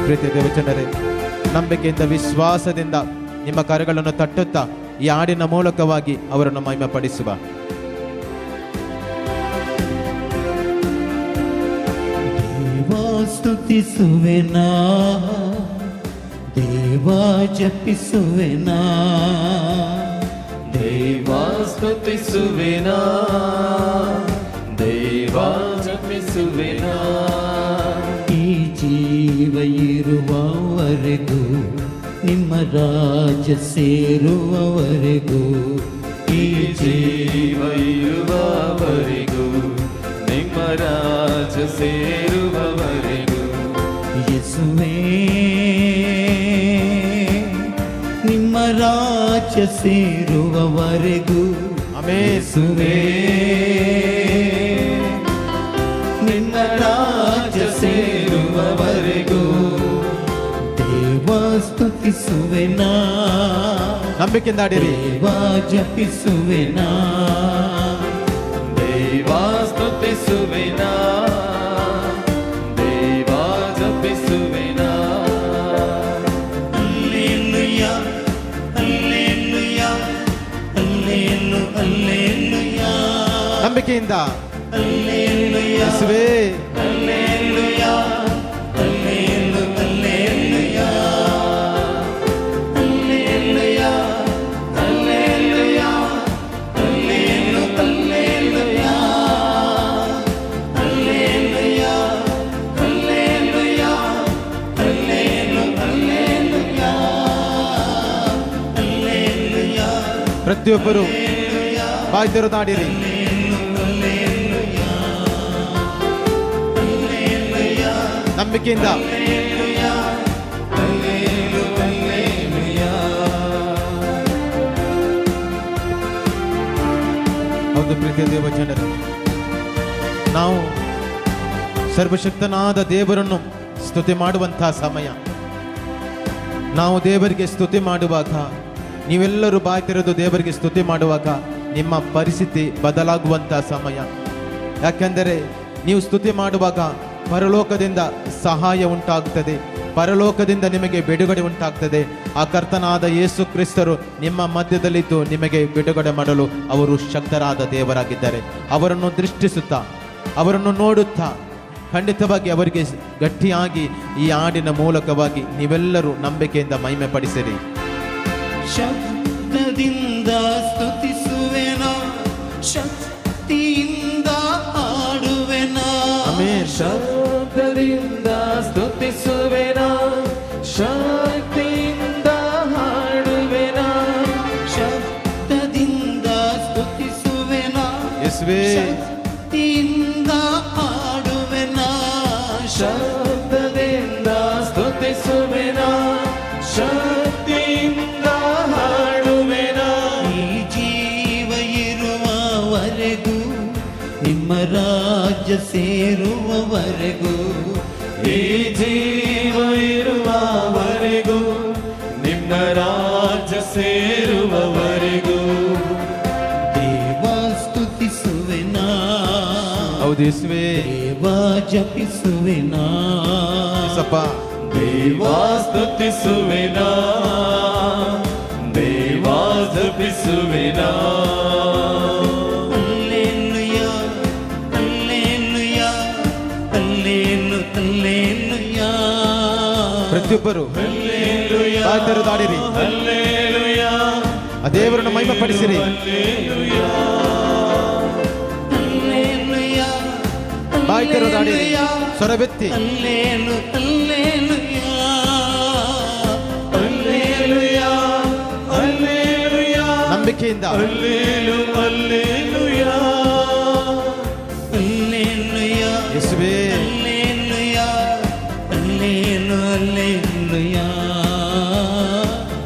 ಪ್ರೀತಿಯ ದೇವಜನರೇ, ನಂಬಿಕೆಯಿಂದ ವಿಶ್ವಾಸದಿಂದ ನಿಮ್ಮ ಕರಗಳನ್ನು ತಟ್ಟುತ್ತಾ ಈ ಹಾಡಿನ ಮೂಲಕವಾಗಿ ಅವರನ್ನು ಮಹಿಮೆಪಡಿಸುವ. ದೇವಾ ಸ್ತುತಿಸುವೆನಾ, ದೇವಾ ಜಪಿಸುವೆನಾ, ದೇವಾ ಸ್ತುತಿಸುವೆನಾ, ದೇವಾ ಜಪಿಸುವೆನಾ. ಈ ಜೀವ ಇರುವವರೆಗೂ ನಿಮ್ಮ ರಾಜ ಸೇರುವವರೆಗೂ, ಈ ಜೀವ ಇರುವವರೆಗೂ ನಿಮ್ಮ ರಾಜ ಸೇರುವವರೆಗೂ. ಯೇಸುವೇ ನಿಮ್ಮ ರಾಜ ಸೇರುವವರೆಗೂ, ಯೇಸುವೇ ನಿನ್ನ ರಾಜ ಸೇರುವವರೆಗೂ ದೇವಾ ಸ್ತುತಿಸುವೆನಾ, ನಂಬಿಕೆಯಿಂದ ಹಾಡಿರಿ. ದೇವಾ ಜಪಿಸುವೆನಾ, ದೇವಾ ಸ್ತುತಿಸುವೆನಾ, ದೇವಾ ಜಪಿಸುವೆನಾ. ಹಲ್ಲೆಲೂಯಾ ಹಲ್ಲೆಲೂಯಾ ಹಲ್ಲೆಲೂಯಾ ಹಲ್ಲೆಲೂಯಾ, ನಂಬಿಕೆಯಿಂದ ಹಲ್ಲೆಲೂಯಾ ಯೇಸುವೇ hallelujah hallelujah hallelujah hallelujah hallelujah hallelujah hallelujah hallelujah hallelujah. ಪ್ರತಿಯೊಬ್ಬರು ಬಾಯಿ ತೆರೆದು ಹಾಡಿರಿ. ನಂಬಿಕೆಯಿಂದ ಹೌದು ಪ್ರೀತಿಯ ದೇವಜನರೇ, ನಾವು ಸರ್ವಶಕ್ತನಾದ ದೇವರನ್ನು ಸ್ತುತಿ ಮಾಡುವಂತಹ ಸಮಯ. ನಾವು ದೇವರಿಗೆ ಸ್ತುತಿ ಮಾಡುವಾಗ, ನೀವೆಲ್ಲರೂ ಬಾಯಿ ತೆರೆದು ದೇವರಿಗೆ ಸ್ತುತಿ ಮಾಡುವಾಗ ನಿಮ್ಮ ಪರಿಸ್ಥಿತಿ ಬದಲಾಗುವಂತಹ ಸಮಯ. ಯಾಕೆಂದರೆ ನೀವು ಸ್ತುತಿ ಮಾಡುವಾಗ ಪರಲೋಕದಿಂದ ಸಹಾಯ ಉಂಟಾಗುತ್ತದೆ, ಪರಲೋಕದಿಂದ ನಿಮಗೆ ಬಿಡುಗಡೆ ಉಂಟಾಗ್ತದೆ. ಆ ಕರ್ತನಾದ ಯೇಸು ಕ್ರಿಸ್ತರು ನಿಮ್ಮ ಮಧ್ಯದಲ್ಲಿದ್ದು ನಿಮಗೆ ಬಿಡುಗಡೆ ಮಾಡಲು ಅವರು ಶಕ್ತರಾದ ದೇವರಾಗಿದ್ದಾರೆ. ಅವರನ್ನು ದೃಷ್ಟಿಸುತ್ತಾ, ಅವರನ್ನು ನೋಡುತ್ತಾ ಖಂಡಿತವಾಗಿ ಅವರಿಗೆ ಗಟ್ಟಿಯಾಗಿ ಈ ಹಾಡಿನ ಮೂಲಕವಾಗಿ ನೀವೆಲ್ಲರೂ ನಂಬಿಕೆಯಿಂದ ಮಹಿಮೆ ಪಡಿಸಿರಿ. ಶಬ್ದದಿಂದ ಸ್ತುತಿಸುವೆನಾ, ಶಕ್ತಿಯಿಂದ ಹಾಡುವೆನಾ, ಶಬ್ದದಿಂದ ಸ್ತುತಿಸುವೆನಾ, ಶಕ್ತಿಯಿಂದ ಹಾಡುವೆನಾ. ಶಬ್ದದಿಂದ ಸ್ತುತಿಸುವೆನಾ, ಯೇಸುವೇ ಶಕ್ತಿಯಿಂದ ಹಾಡುವೆನಾ, ಶಬ್ದದಿಂದ ಸ್ತುತಿಸುವೆನಾ, ಶಕ್ತಿಯಿಂದ ಹಾಡುವೆನಾ. ಈ ಜೀವ ಇರುವವರೆಗೂ ನಿಮ್ಮ ರಾಜ್ಯ ಸೇರುವವರೆಗೂ, ಈ ಜೀವ ಇರುವವರೆಗೂ ನಿಮ್ಮ ರಾಜ್ಯ ಸೇರುವವರೆಗೂ ದೇವಾ ಸ್ತುತಿಸುವೆನಾ, ಹೌದು ಯೇಸುವೇ, ದೇವಾ ಜಪಿಸುವೆನಾ, ಯೇಸಪ್ಪ ದೇವಾ ಸ್ತುತಿಸುವೆನಾ, ದೇವಾ ಜಪಿಸುವೆನಾ. Hallelujah hallelujah hallelujah. ಪ್ರತಿಯೊಬ್ಬರು ಹಲ್ಲೆಲೂಯಾ ಬಾಯಿ ತೆರೆದು ಹಾಡಿರಿ. ಹಲ್ಲೆಲೂಯಾ ಆ ದೇವರನ್ನು ಮಹಿಮೆ ಪಡಿಸಿರಿ. ಹಲ್ಲೆಲೂಯಾ ಹಲ್ಲೆಲೂಯಾ ಬಾಯಿ ತೆರೆದು ಹಾಡಿರಿ, ಸ್ವರವೆತ್ತಿ. ಹಲ್ಲೆಲೂಯಾ ಹಲ್ಲೆಲೂಯಾ ಹಲ್ಲೆಲೂಯಾ ನಂಬಿಕೆಯಿಂದ ಹಲ್ಲೆಲೂಯಾ ಹಲ್ಲೆಲೂಯಾ ಯೇಸುವೇ hallelujah hallelujah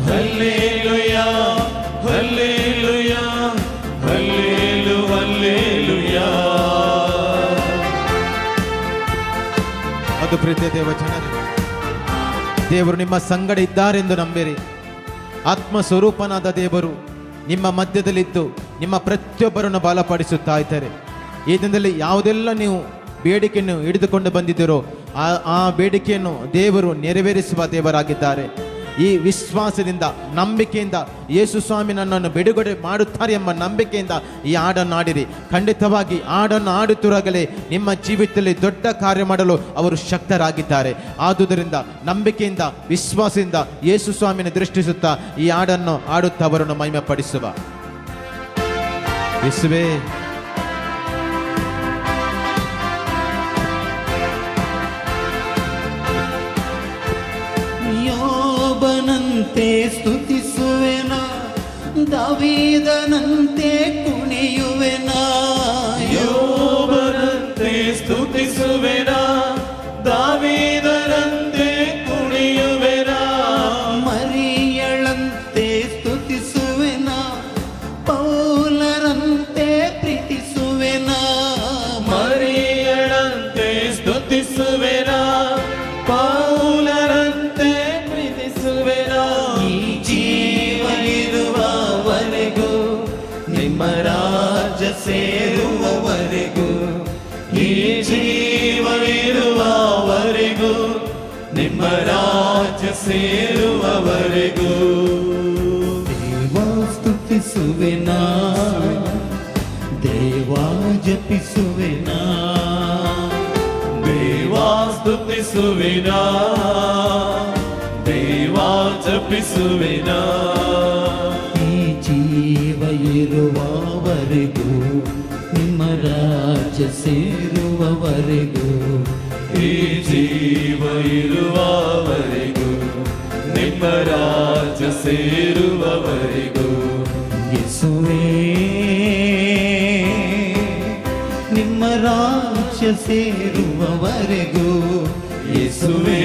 hallelujah hallelujah hallelujah. ಅದು ಪ್ರೀತಿಯ ದೇವಜನರೇ, ದೇವರು ನಿಮ್ಮ ಸಂಗಡ ಇದ್ದಾರೆಂದು ನಂಬಿರಿ. ಆತ್ಮ ಸ್ವರೂಪನಾದ ದೇವರು ನಿಮ್ಮ ಮಧ್ಯದಲ್ಲಿದ್ದು ನಿಮ್ಮ ಪ್ರತಿಯೊಬ್ಬರನ್ನು ಬಲಪಡಿಸುತ್ತಾ ಇದ್ದಾರೆ. ಈ ದಿನದಲ್ಲಿ ಯಾವುದೆಲ್ಲ ನೀವು ಬೇಡಿಕೆಯನ್ನು ಹಿಡಿದುಕೊಂಡು ಬಂದಿದ್ದೀರೋ ಆ ಬೇಡಿಕೆಯನ್ನು ದೇವರು ನೆರವೇರಿಸುವ ದೇವರಾಗಿದ್ದಾರೆ. ಈ ವಿಶ್ವಾಸದಿಂದ, ನಂಬಿಕೆಯಿಂದ ಯೇಸು ಸ್ವಾಮಿ ನನ್ನನ್ನು ಬಿಡುಗಡೆ ಮಾಡುತ್ತಾರೆ ಎಂಬ ನಂಬಿಕೆಯಿಂದ ಈ ಹಾಡನ್ನು ಆಡಿರಿ. ಖಂಡಿತವಾಗಿ ಹಾಡನ್ನು ಆಡುತ್ತಿರುವಾಗಲೇ ನಿಮ್ಮ ಜೀವಿತದಲ್ಲಿ ದೊಡ್ಡ ಕಾರ್ಯ ಮಾಡಲು ಅವರು ಶಕ್ತರಾಗಿದ್ದಾರೆ. ಆದುದರಿಂದ ನಂಬಿಕೆಯಿಂದ, ವಿಶ್ವಾಸದಿಂದ ಯೇಸು ಸ್ವಾಮಿನ ದೃಷ್ಟಿಸುತ್ತಾ ಈ ಹಾಡನ್ನು ಆಡುತ್ತಾ ಅವರನ್ನು ಮಹಿಮೆ ಪಡಿಸುವ. ಯೇಸುವೇ, ಯೋಬನಂತೆ ಸ್ತುತಿಸುವೆನ, ದಾವೀದನಂತೆ ಕುಣಿಯುವೆನ. ಯೋಬನಂತೆ ಸ್ತುತಿಸುವೆನ, ದಾವೀದನಂತೆ ಕುಣಿಯುವೆನ. ಮರಿಯಳಂತೆ ಸ್ತುತಿಸುವೆನ, ಪೌಲರಂತೆ ಪ್ರೀತಿಸುವೆನ. ಮರಿಯಳಂತೆ ಸ್ತುತಿಸುವೆನ, ಪೌಲರಂತೆ ಪ್ರೀತಿಸುವೆನ. ಈ ಜೀವ ಇರುವವರೆಗೂ, ನಿಮ್ಮ ರಾಜ್ಯ ಸೇರುವವರೆಗೂ, ಈ ಜೀವ ಇರುವವರೆಗೂ, ನಿಮ್ಮ ರಾಜ್ಯ ಸೇರುವವರೆಗೂ. ದೇವಾ ಸ್ತುತಿಸುವೆನ, ದೇವಾ ಜಪಿಸುವೆನ. ದೇವಾ ಸ್ತುತಿಸುವೆನ, ದೇವಾ ಜಪಿಸುವೆನ. ಈ ಜೀವ ಇರುವವರೆಗೂ, ನಿಮ್ಮ ರಾಜ್ಯ ಸೇರುವವರೆಗೂ, ಈ ಜೀವ ಇರುವವರೆಗೂ, ನಿಮ್ಮ ರಾಜ್ಯ ಸೇರುವವರೆಗೂ. ಯೇಸುವೇ, ನಿಮ್ಮ ರಾಜ್ಯ ಸೇರುವವರೆಗೂ. ಯೇಸುವೇ,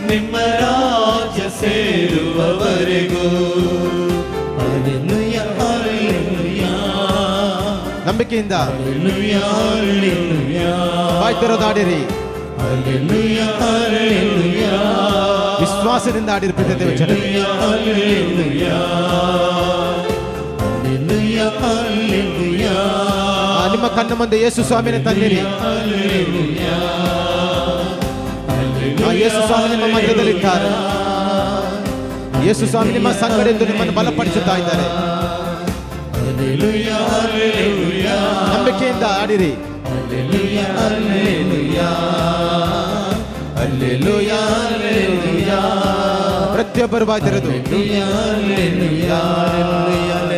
ನಿಮ್ಮ ರಾಜ್ಯ ಸೇರುವವರೆಗೂ. ಹಲ್ಲೆಲೂಯಾ, ಹಲ್ಲೆಲೂಯಾ, ನಂಬಿಕೆಯಿಂದ ಹಲ್ಲೆಲೂಯಾ, ಹಲ್ಲೆಲೂಯಾ, ಬಾಯಿ ತೆರೆದಾಡಿರಿ. ಹಲ್ಲೆಲೂಯಾ, ಹಲ್ಲೆಲೂಯಾ, ವಿಶ್ವಾಸದಿಂದ ಆಡಿರಿ. ಪ್ರೀತಿಯ ದೇವಜನರೇ, ಹಲ್ಲೆಲೂಯಾ, ಹಲ್ಲೆಲೂಯಾ, ಹಲ್ಲೆಲೂಯಾ. ನಿಮ್ಮ ಕಣ್ಣ ಮುಂದೆ ಯೇಸು ಸ್ವಾಮಿನ ತಂದಿರಿ. ಹಲ್ಲೆಲೂಯಾ, ಆ ಯೇಸು ಸ್ವಾಮಿ ನಿಮ್ಮ ಮಧ್ಯದಲ್ಲಿದ್ದಾರೆ. ಯೇಸು ಸ್ವಾಮಿ ನಿಮ್ಮ ಸಂಗಡಿದ್ದು ನಿಮ್ಮನ್ನು ಬಲಪಡಿಸುತ್ತಾ ಇದ್ದಾರೆ. ಹಲ್ಲೆಲೂಯಾ, ಹಲ್ಲೆಲೂಯಾ, ನಂಬಿಕೆಯಿಂದ ಆಡಿರಿ. ಹಲ್ಲೆಲೂಯಾ, ಹಲ್ಲೆಲೂಯಾ, ಹಲ್ಲೆಲೂಯಾ, ಹಲ್ಲೆಲೂಯಾ, ಪ್ರತಿಯೊಬ್ಬರು ಬಾಯಿ ತೆರೆದು ಹಲ್ಲೆಲೂಯಾ, ಹಲ್ಲೆಲೂಯಾ, ಹಲ್ಲೆಲೂಯಾ.